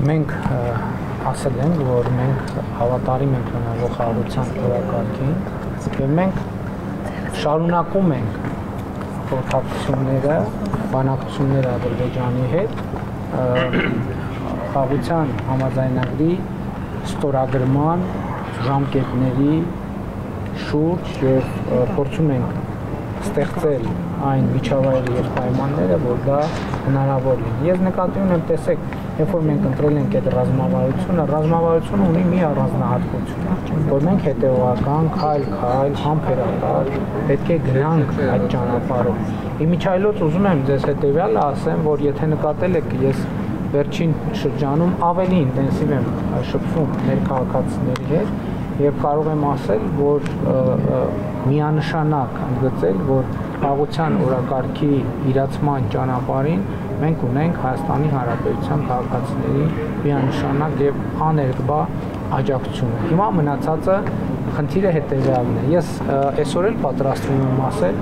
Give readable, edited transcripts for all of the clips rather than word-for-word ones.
մենք ասել ենք, որ մենք հավատարիմ ենք մնալու խաղաղության օրակարգին եւ մենք շարունակում ենք խորհրդակցությունները, բանակցությունները Ադրբեջանի հետ խաղաղության համաձայնագրի ստորագրման ժամկետների շուրջ եւ փորձում ենք ստեղծել այն միջավայրը եւ պայմանները, որ դա հնարավոր լինի։ Ես նկատի ունեմ, տեսեք, երբ որ մենք ընտրել ենք այդ ռազմավարությունը ունի մի առանձնահատկություն, որ մենք հետեւական, քայլ-քայլ, համբերատար պետք է գնանք այդ ճանապարհով։ Իմիջայլոց ուզում եմ ձեզ հետեւյալը ասեմ, որ եթե նկատել եք, ես վերջին շրջանում ավելի ինտենսիվ եմ շփվում մեր քաղաքացիների հետ եւ կարող եմ ասել, որ միանշանակ ընդգծել, որ խաղաղության օրակարգի իրացման ճանապարհին մենք ունենք Հայաստանի Հանրապետության քաղաքացիների միանշանակ եւ աներկբա աջակցությունը։ Հիմա մնացածը խնդիրը հետեւյալն է։ Ես այսօր էլ պատրաստվում եմ ասել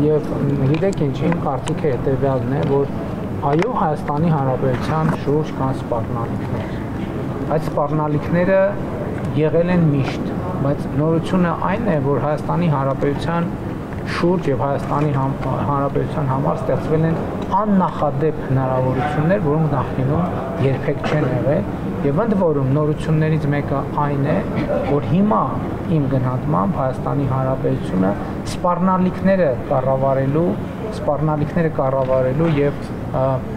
եւ գիտեք ինչ, իմ կարծիքը հետեւյալն է, որ այո, Հայաստանի Հանրապետության շուրջ կան սպառնալիքներ։ Այդ սպառնալիքները եղել են միշտ, բայց նորությունը այն է, որ Հայաստանի Հանրապետության շուրջ եւ Հայաստանի Հանրապետության համար ստեղծվել են աննախադեպ հնարավորություններ, որոնք նախկինում երբեք չեն եղել, եւ ընդ որում նորություններից մեկը այն է, որ հիմա իմ գնահատմամբ Հայաստանի Հանրապետությունը սպառնալիքները կառավարելու եւ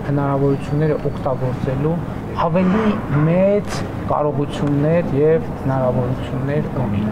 հնարավորությունները օգտագործելու ավելի մեծ կարողություններ եւ հնարավորություններ ունի։